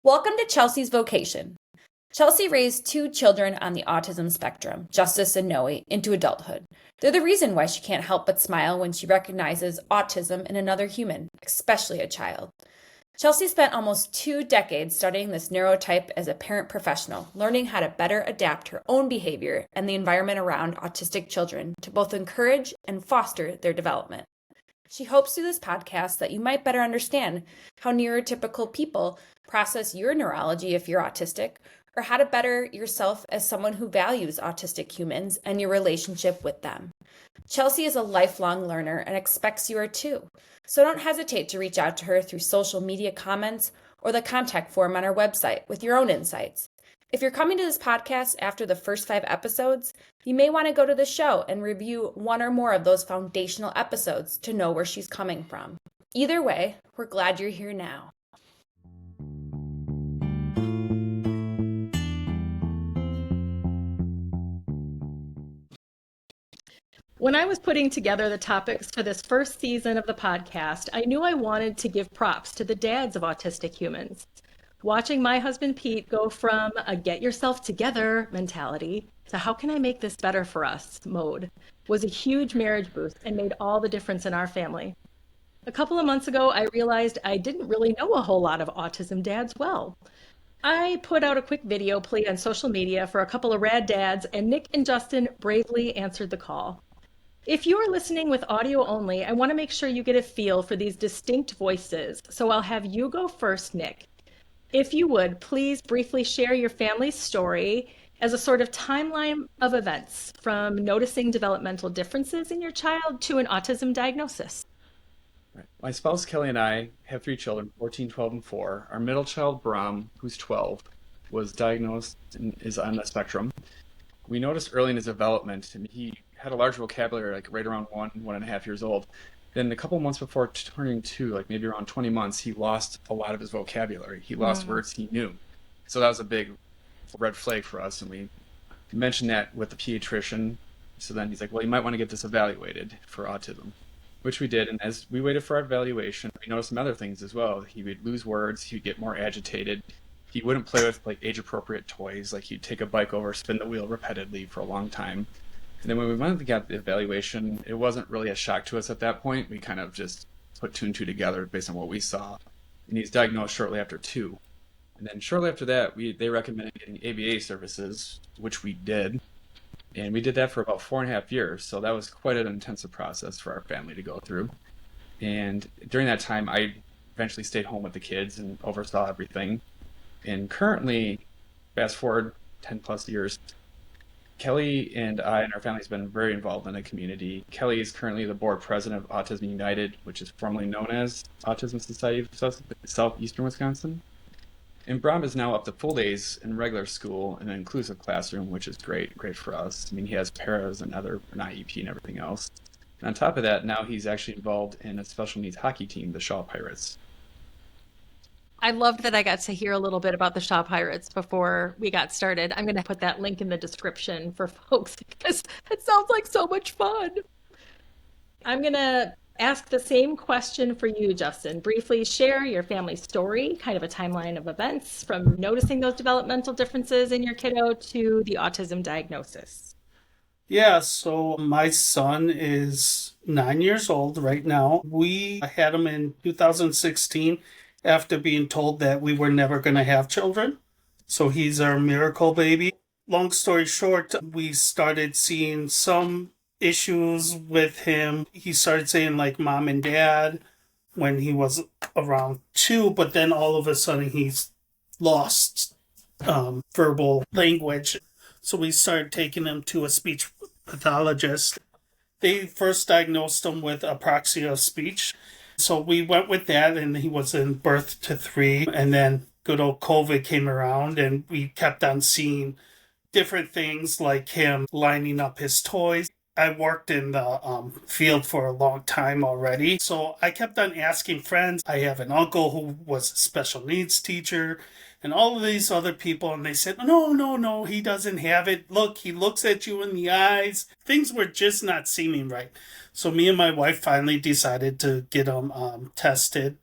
Welcome to Chelsea's Vocation. Chelsea raised two children on the autism spectrum, Justice and Noe, into adulthood. They're the reason why she can't help but smile when she recognizes autism in another human, especially a child. Chelsea spent almost 2 decades studying this neurotype as a parent professional, learning how to better adapt her own behavior and the environment around autistic children to both encourage and foster their development. She hopes through this podcast that you might better understand how neurotypical people process your neurology if you're autistic, or how to better yourself as someone who values autistic humans and your relationship with them. Chelsea is a lifelong learner and expects you are too. So don't hesitate to reach out to her through social media comments or the contact form on our website with your own insights. If you're coming to this podcast after the first 5 episodes, you may want to go to the show and review one or more of those foundational episodes to know where she's coming from. Either way, we're glad you're here now. When I was putting together the topics for this first season of the podcast, I knew I wanted to give props to the dads of autistic humans. Watching my husband Pete go from a get yourself together mentality to how can I make this better for us mode was a huge marriage boost and made all the difference in our family. A couple of months ago, I realized I didn't really know a whole lot of autism dads well. I put out a quick video plea on social media for a couple of rad dads, and Nick and Justin bravely answered the call. If you are listening with audio only, I want to make sure you get a feel for these distinct voices, so I'll have you go first, Nick. If you would, please briefly share your family's story as a sort of timeline of events from noticing developmental differences in your child to an autism diagnosis. Right. My spouse Kelly and I have 3 children, 14, 12, and 4. Our middle child, Brahm, who's 12, was diagnosed and is on the spectrum. We noticed early in his development, he had a large vocabulary, like right around 1.5 years old. Then a couple months before turning 2, like maybe around 20 months, he lost a lot of his vocabulary. He lost words he knew. So that was a big red flag for us. And we mentioned that with the pediatrician. So then he's like, well, you might want to get this evaluated for autism, which we did. And as we waited for our evaluation, we noticed some other things as well. He would lose words. He would get more agitated. He wouldn't play with like age-appropriate toys. Like he'd take a bike over, spin the wheel repeatedly for a long time. And then when we went to get the evaluation, it wasn't really a shock to us at that point. We kind of just put 2 and 2 together based on what we saw. And he's diagnosed shortly after 2. And then shortly after that, they recommended getting ABA services, which we did. And we did that for about 4.5 years. So that was quite an intensive process for our family to go through. And during that time, I eventually stayed home with the kids and oversaw everything. And currently, fast forward 10 plus years, Kelly and I and our family has been very involved in the community. Kelly is currently the board president of Autism United, which is formerly known as Autism Society of Southeastern Wisconsin. And Brahm is now up to full days in regular school in an inclusive classroom, which is great for us. I mean, he has paras and an IEP and everything else. And on top of that, now he's actually involved in a special needs hockey team, the Shaw Pirates. I loved that I got to hear a little bit about the Shaw Pirates before we got started. I'm going to put that link in the description for folks because it sounds like so much fun. I'm going to ask the same question for you, Justin. Briefly share your family story, kind of a timeline of events from noticing those developmental differences in your kiddo to the autism diagnosis. Yeah, so my son is 9 years old right now. We had him in 2016 after being told that we were never going to have children. So he's our miracle baby. Long story short, we started seeing some issues with him. He started saying like mom and dad when he was around 2, but then all of a sudden he's lost verbal language. So we started taking him to a speech pathologist. They first diagnosed him with apraxia of speech. So we went with that, and he was in birth to 3, and then good old COVID came around, and we kept on seeing different things like him lining up his toys. I worked in the field for a long time already, so I kept on asking friends. I have an uncle who was a special needs teacher, and all of these other people, and they said, no, he doesn't have it. Look, he looks at you in the eyes. Things were just not seeming right. So me and my wife finally decided to get him tested.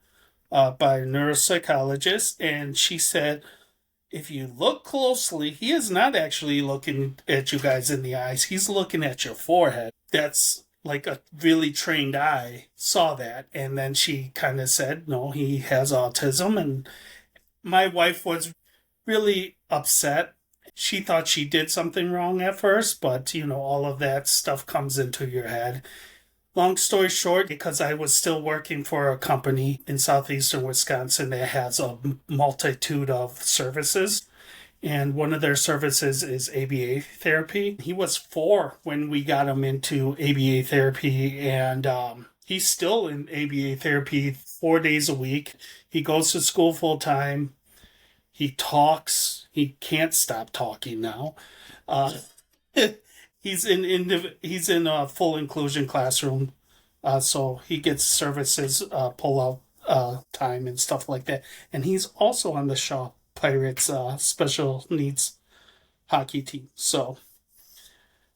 by a neuropsychologist, and she said, if you look closely, he is not actually looking at you guys in the eyes. He's looking at your forehead. That's like a really trained eye saw that. And then she kind of said, no, he has autism. And my wife was really upset. She thought she did something wrong at first, but all of that stuff comes into your head. Long story short, because I was still working for a company in southeastern Wisconsin that has a multitude of services, and one of their services is ABA therapy. He was 4 when we got him into ABA therapy, and he's still in ABA therapy 4 days a week. He goes to school full time. He talks. He can't stop talking now. He's in a full inclusion classroom, so he gets services, pull out time and stuff like that. And he's also on the Shaw Pirates special needs hockey team. So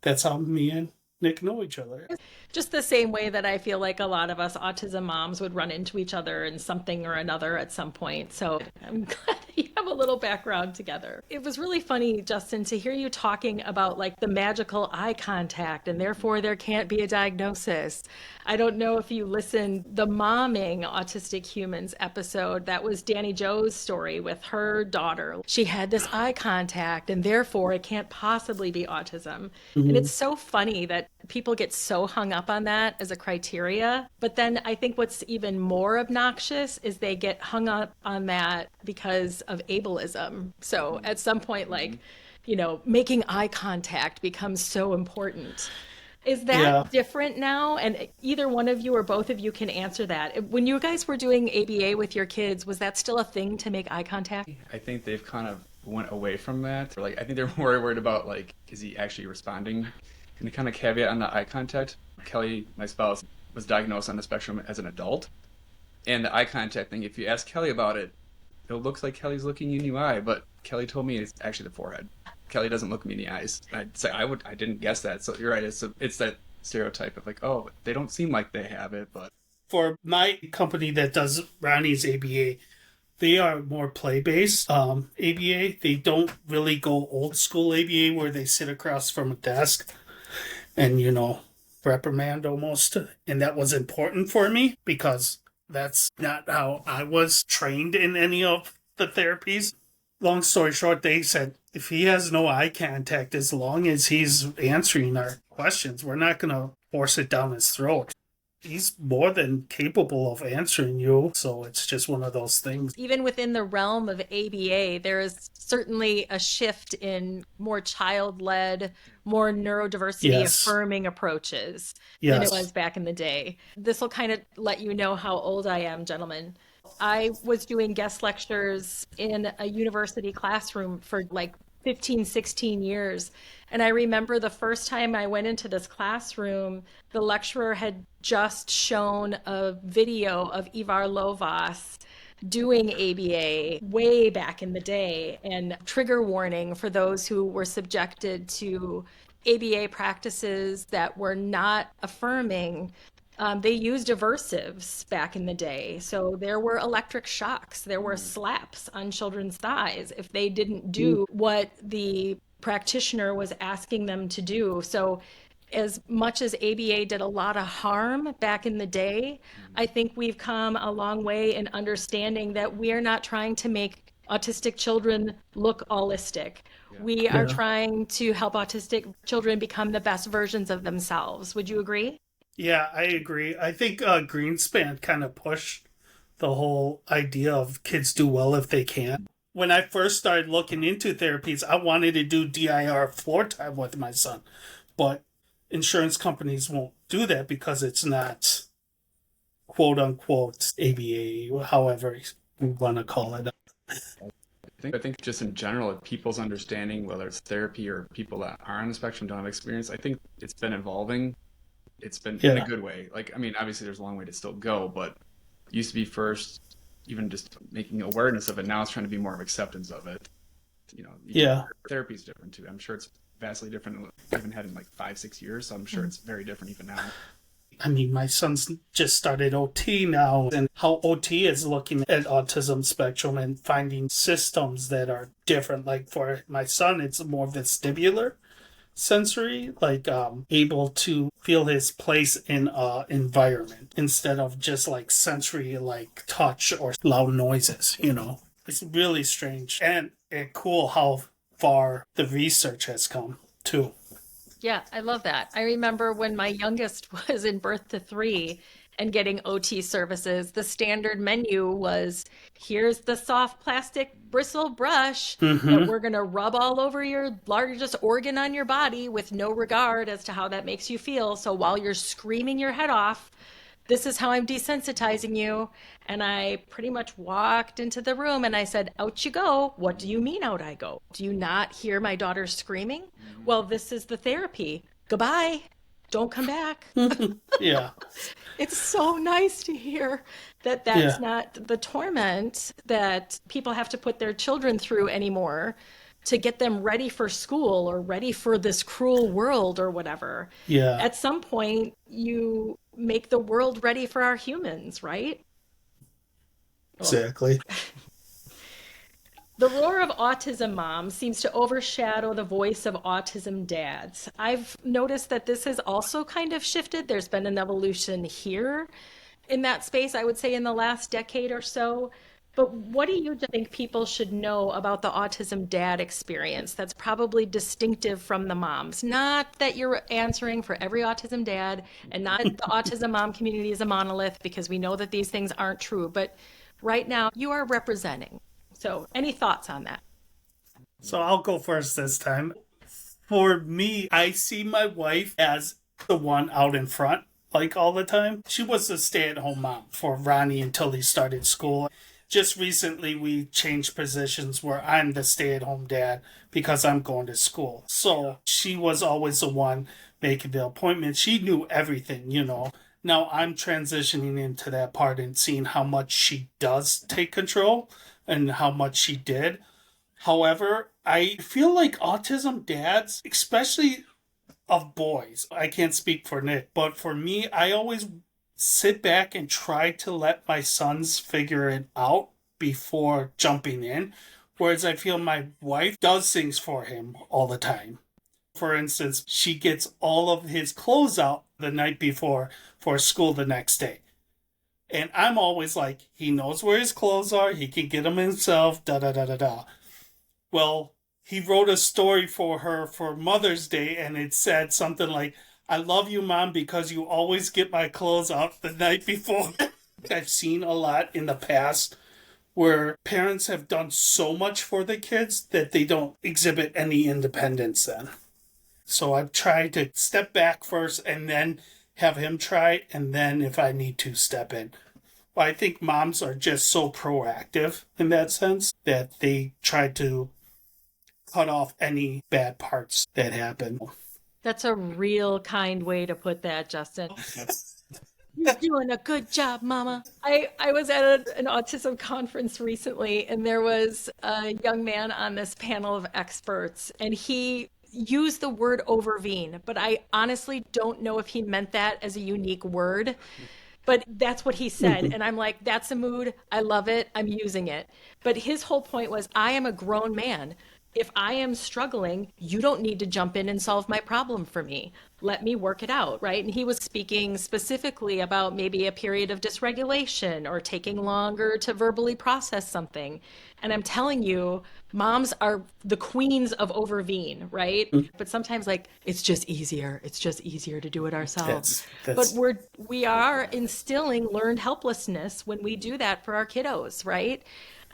that's how me and Nick know each other. Just the same way that I feel like a lot of us autism moms would run into each other in something or another at some point. So I'm glad you have a little background together. It was really funny, Justin, to hear you talking about like the magical eye contact and therefore there can't be a diagnosis. I don't know if you listened, the Momming Autistic Humans episode, that was Danny Jo's story with her daughter. She had this eye contact and therefore it can't possibly be autism. Mm-hmm. And it's so funny that people get so hung up on that as a criteria. But then I think what's even more obnoxious is they get hung up on that because of ableism. So at some point, like, making eye contact becomes so important. Is that different now? And either one of you or both of you can answer that. When you guys were doing ABA with your kids, was that still a thing to make eye contact? I think they've kind of went away from that. Like, I think they're more worried about, like, is he actually responding? And the kind of caveat on the eye contact, Kelly, my spouse, was diagnosed on the spectrum as an adult. And the eye contact thing, if you ask Kelly about it, it looks like Kelly's looking you in the eye, but Kelly told me it's actually the forehead. Kelly doesn't look me in the eyes. I'd say I didn't guess that. So you're right. It's that stereotype of like, oh, they don't seem like they have it, but. For my company that does Ronnie's ABA, they are more play-based ABA. They don't really go old school ABA where they sit across from a desk and, reprimand almost. And that was important for me because that's not how I was trained in any of the therapies. Long story short, they said, if he has no eye contact, as long as he's answering our questions, we're not going to force it down his throat. He's more than capable of answering you, so it's just one of those things. Even within the realm of ABA, there is certainly a shift in more child-led, more neurodiversity affirming approaches than it was back in the day. This will kind of let you know how old I am, gentlemen. I was doing guest lectures in a university classroom for like 15, 16 years. And I remember the first time I went into this classroom, the lecturer had just shown a video of Ivar Lovaas doing ABA way back in the day, and trigger warning for those who were subjected to ABA practices that were not affirming. They used aversives back in the day. So there were electric shocks, there were slaps on children's thighs if they didn't do what the practitioner was asking them to do. So as much as ABA did a lot of harm back in the day, I think we've come a long way in understanding that we are not trying to make autistic children look allistic. We are trying to help autistic children become the best versions of themselves. Would you agree? Yeah, I agree. I think Greenspan kind of pushed the whole idea of kids do well if they can. When I first started looking into therapies, I wanted to do DIR floor time with my son, but insurance companies won't do that because it's not quote unquote ABA, however we want to call it. I think just in general, people's understanding, whether it's therapy or people that are on the spectrum don't have experience, I think it's been evolving. It's been in a good way. Like, I mean, obviously there's a long way to still go, but it used to be first, even just making awareness of it. Now it's trying to be more of acceptance of it. Therapy is different too. I'm sure it's vastly different. I haven't had it in like 5-6 years, so I'm sure it's very different even now. I mean, my son's just started OT now, and how OT is looking at autism spectrum and finding systems that are different. Like for my son, it's more vestibular sensory, like able to feel his place in environment instead of just like sensory, like touch or loud noises, you know. It's really strange and cool how far the research has come too. Yeah, I love that. I remember when my youngest was in birth to three and getting OT services, the standard menu was here's the soft plastic bristle brush that we're going to rub all over your largest organ on your body with no regard as to how that makes you feel. So while you're screaming your head off, this is how I'm desensitizing you. And I pretty much walked into the room and I said, out you go. What do you mean out I go? Do you not hear my daughter screaming? Well, this is the therapy. Goodbye. Don't come back. Yeah. It's so nice to hear that that's not the torment that people have to put their children through anymore to get them ready for school or ready for this cruel world or whatever. Yeah. At some point, you make the world ready for our humans, right? Exactly. The roar of autism moms seems to overshadow the voice of autism dads. I've noticed that this has also kind of shifted. There's been an evolution here in that space, I would say, in the last decade or so. But what do you think people should know about the autism dad experience that's probably distinctive from the moms? Not that you're answering for every autism dad and not that the autism mom community is a monolith, because we know that these things aren't true. But right now, you are representing. So any thoughts on that? So I'll go first this time. For me, I see my wife as the one out in front, like all the time. She was a stay-at-home mom for Ronnie until he started school. Just recently, we changed positions where I'm the stay-at-home dad because I'm going to school. So she was always the one making the appointments. She knew everything, you know. Now I'm transitioning into that part and seeing how much she does take control and how much she did. However, I feel like autism dads, especially of boys, I can't speak for Nick, but for me, I always sit back and try to let my sons figure it out before jumping in. Whereas I feel my wife does things for him all the time. For instance, she gets all of his clothes out the night before for school the next day. And I'm always like, he knows where his clothes are, he can get them himself, da-da-da-da-da. Well, he wrote a story for her for Mother's Day, and it said something like, I love you, Mom, because you always get my clothes out the night before. I've seen a lot in the past where parents have done so much for the kids that they don't exhibit any independence then. So I've tried to step back first and then have him try, and then if I need to, step in. But I think moms are just so proactive in that sense that they try to cut off any bad parts that happen. That's a real kind way to put that, Justin. You're doing a good job, Mama. I was at an autism conference recently, and there was a young man on this panel of experts, and he used the word overvene, but I honestly don't know if he meant that as a unique word. But that's what he said. And I'm like, that's a mood. I love it. I'm using it. But his whole point was, I am a grown man. If I am struggling, you don't need to jump in and solve my problem for me. Let me work it out, right? And he was speaking specifically about maybe a period of dysregulation or taking longer to verbally process something. And I'm telling you, moms are the queens of overvene, right? But sometimes like, it's just easier. It's just easier to do it ourselves. But we are instilling learned helplessness when we do that for our kiddos, right?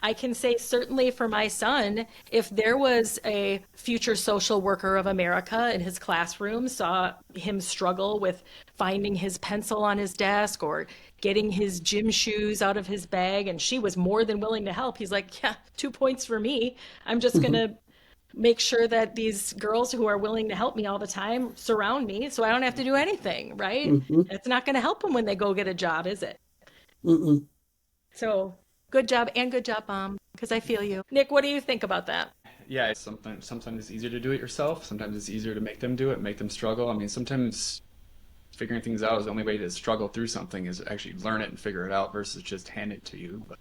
I can say certainly for my son, if there was a future social worker of America in his classroom, saw him struggle with finding his pencil on his desk or getting his gym shoes out of his bag, and she was more than willing to help, he's like, yeah, 2 points for me. I'm just going to make sure that these girls who are willing to help me all the time surround me so I don't have to do anything, right? It's not going to help them when they go get a job, is it? So good job, Mom, because I feel you. Nick, what do you think about that? Yeah, sometimes it's easier to do it yourself. Sometimes it's easier to make them do it, make them struggle. I mean, sometimes figuring things out is the only way to struggle through something is actually learn it and figure it out versus just hand it to you. But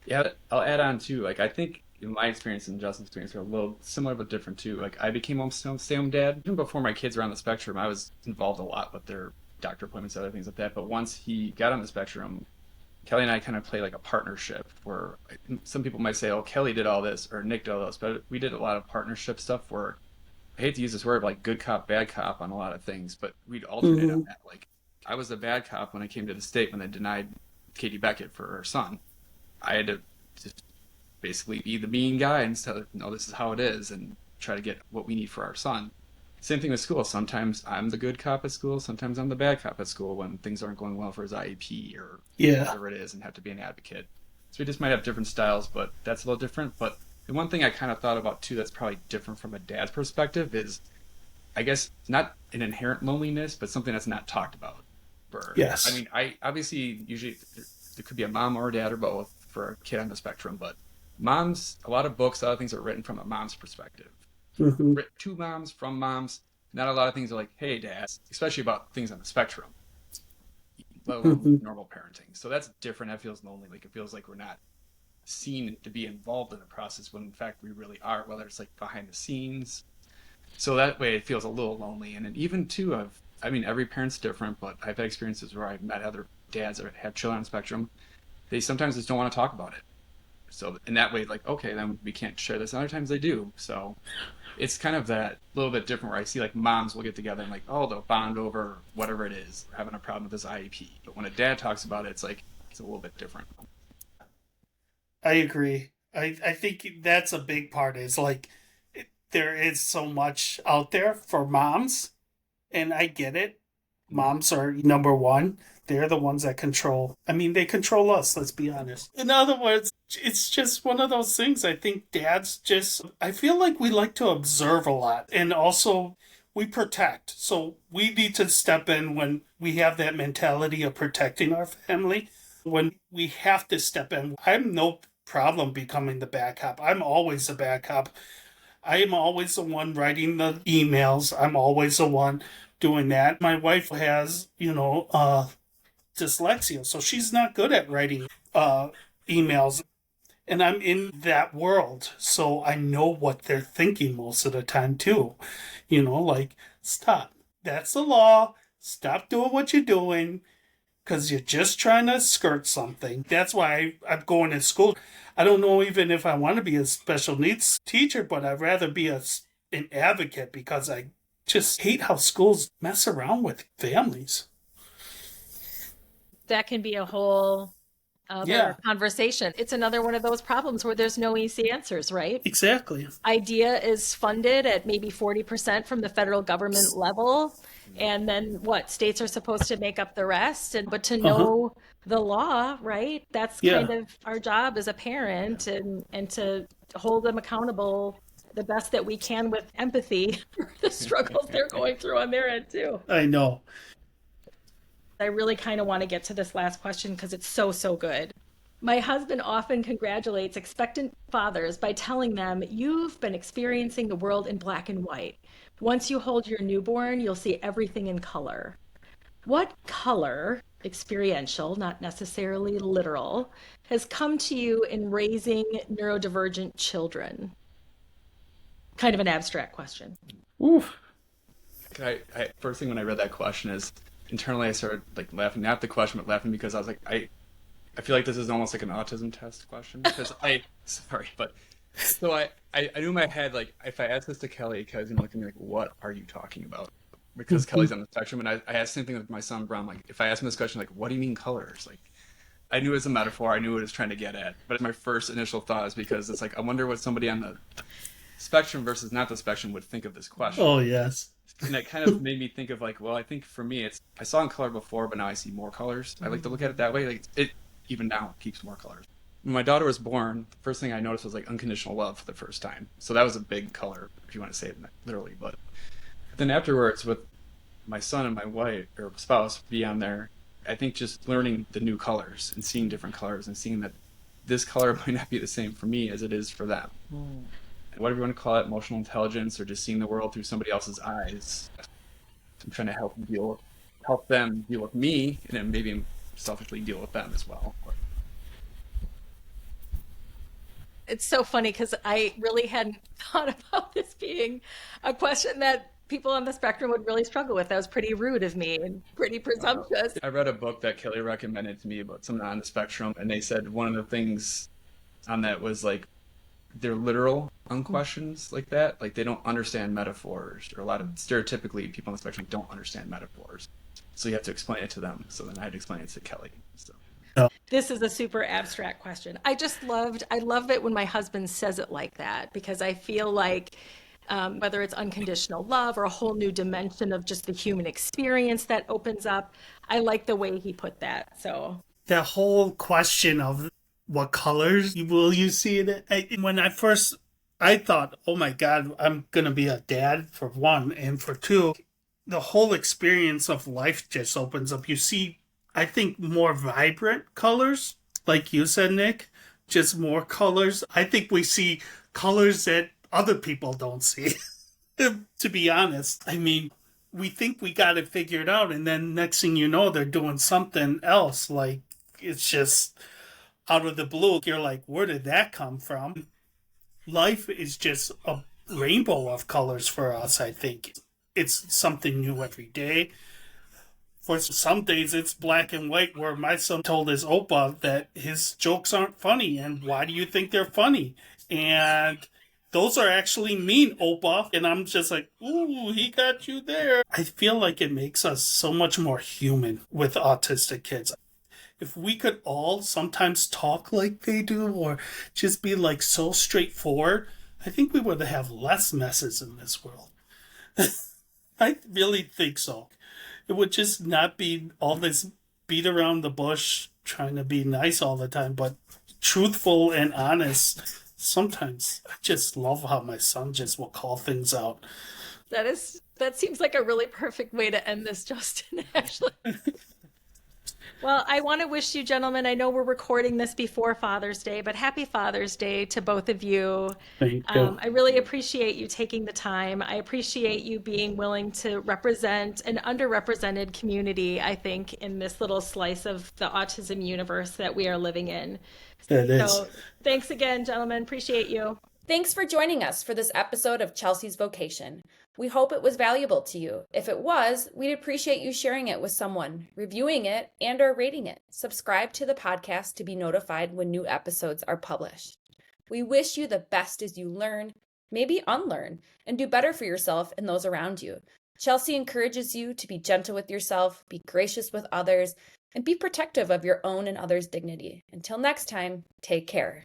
yeah, I'll add on too. Like I think my experience and Justin's experience are a little similar but different too. Like I became a stay-home dad even before my kids were on the spectrum. I was involved a lot with their doctor appointments, other things like that. But once he got on the spectrum, Kelly and I kind of play like a partnership where some people might say, oh, Kelly did all this or Nick did all this, but we did a lot of partnership stuff where I hate to use this word, like good cop, bad cop on a lot of things, but we'd alternate on that. Like I was a bad cop when I came to the state when they denied Katie Beckett for her son. I had to just basically be the mean guy and say, no, this is how it is, and try to get what we need for our son. Same thing with school. Sometimes I'm the good cop at school. Sometimes I'm the bad cop at school when things aren't going well for his IEP or whatever it is, and have to be an advocate. So we just might have different styles, but that's a little different. But the one thing I kind of thought about too that's probably different from a dad's perspective is, I guess, not an inherent loneliness, but something that's not talked about. Yes. I mean, I obviously usually there could be a mom or a dad or both for a kid on the spectrum, but moms, a lot of books, a lot of things are written from a mom's perspective. To moms, from moms. Not a lot of things are like, hey, dad, especially about things on the spectrum, let alone normal parenting. So that's different. That feels lonely. Like it feels like we're not seen to be involved in the process when in fact we really are, whether it's like behind the scenes. So that way it feels a little lonely. And then even too, I mean, every parent's different, but I've had experiences where I've met other dads that have children on the spectrum. They sometimes just don't want to talk about it. So in that way, like, okay, then we can't share this. And other times they do. So it's kind of that little bit different where I see like moms will get together and like, oh, they'll bond over whatever it is, having a problem with this IEP. But when a dad talks about it, it's like, it's a little bit different. I agree. I think that's a big part is like there is so much out there for moms, and I get it. Moms are number one. They're the ones that control. I mean, they control us, let's be honest. In other words, it's just one of those things. I think dads I feel like we like to observe a lot, and also we protect. So we need to step in when we have that mentality of protecting our family. When we have to step in, I'm no problem becoming the bad cop. I'm always the bad cop. I am always the one writing the emails. I'm always the one doing that. My wife has, dyslexia, so she's not good at writing emails. And I'm in that world, so I know what they're thinking most of the time too. Like, stop. That's the law. Stop doing what you're doing. Because you're just trying to skirt something. That's why I'm going to school. I don't know even if I want to be a special needs teacher, but I'd rather be an advocate because I just hate how schools mess around with families. That can be a whole other conversation. It's another one of those problems where there's no easy answers, right? Exactly. IDEA is funded at maybe 40% from the federal government level. And then states are supposed to make up the rest. But to know the law, right? That's kind of our job as a parent, and to hold them accountable the best that we can with empathy for the struggles they're going through on their end too. I know. I really kind of want to get to this last question because it's so, so good. My husband often congratulates expectant fathers by telling them, you've been experiencing the world in black and white. Once you hold your newborn, you'll see everything in color. What color, experiential, not necessarily literal, has come to you in raising neurodivergent children? Kind of an abstract question. Oof. First thing when I read that question is, internally I started like laughing, not the question, but laughing because I was like, I feel like this is almost like an autism test question because I knew in my head, like if I asked this to Kelly, Kelly's gonna look at me like, what are you talking about? Because Kelly's on the spectrum, and I asked the same thing with my son Brom. Like if I asked him this question, like, what do you mean colors? Like I knew it was a metaphor, I knew what it was trying to get at, but my first initial thought is because it's like I wonder what somebody on the spectrum versus not the spectrum would think of this question. Oh yes. And it kind of made me think of like, well, I think for me, I saw in color before, but now I see more colors. I like to look at it that way. Like it even now keeps more colors. When my daughter was born, the first thing I noticed was like unconditional love for the first time. So that was a big color, if you want to say it literally. But then afterwards, with my son and my wife or spouse beyond there, I think just learning the new colors and seeing different colors and seeing that this color might not be the same for me as it is for them. Whatever you want to call it, emotional intelligence or just seeing the world through somebody else's eyes. I'm trying to help them deal with help them deal with me, and then maybe selfishly deal with them as well. It's so funny because I really hadn't thought about this being a question that people on the spectrum would really struggle with. That was pretty rude of me and pretty presumptuous. I read a book that Kelly recommended to me about someone on the spectrum, and they said one of the things on that was like they're literal on questions like that. Like they don't understand metaphors, or a lot of stereotypically people on the spectrum don't understand metaphors. So you have to explain it to them. So then I had to explain it to Kelly. So. This is a super abstract question. I love it when my husband says it like that, because I feel like whether it's unconditional love or a whole new dimension of just the human experience that opens up, I like the way he put that. So the whole question of what colors will you see in it? When I thought, oh my God, I'm going to be a dad for one, and for two, the whole experience of life just opens up. You see, I think, more vibrant colors, like you said, Nick, just more colors. I think we see colors that other people don't see, to be honest. I mean, we think we got it figured out, and then next thing you know, they're doing something else. Like, it's just out of the blue. You're like, where did that come from? Life is just a rainbow of colors for us, I think. It's something new every day. For some days, it's black and white, where my son told his Opa that his jokes aren't funny, and why do you think they're funny? And those are actually mean, Opa. And I'm just like, ooh, he got you there. I feel like it makes us so much more human with autistic kids. If we could all sometimes talk like they do, or just be like so straightforward, I think we would have less messes in this world. I really think so. It would just not be all this beat around the bush trying to be nice all the time, but truthful and honest. Sometimes I just love how my son just will call things out. That seems like a really perfect way to end this, Justin, actually. Well, I want to wish you gentlemen, I know we're recording this before Father's Day, but happy Father's Day to both of you. Thank you. I really appreciate you taking the time. I appreciate you being willing to represent an underrepresented community, I think, in this little slice of the autism universe that we are living in. It is. So thanks again, gentlemen. Appreciate you. Thanks for joining us for this episode of Chelsea's Vocation. We hope it was valuable to you. If it was, we'd appreciate you sharing it with someone, reviewing it, and/or rating it. Subscribe to the podcast to be notified when new episodes are published. We wish you the best as you learn, maybe unlearn, and do better for yourself and those around you. Chelsea encourages you to be gentle with yourself, be gracious with others, and be protective of your own and others' dignity. Until next time, take care.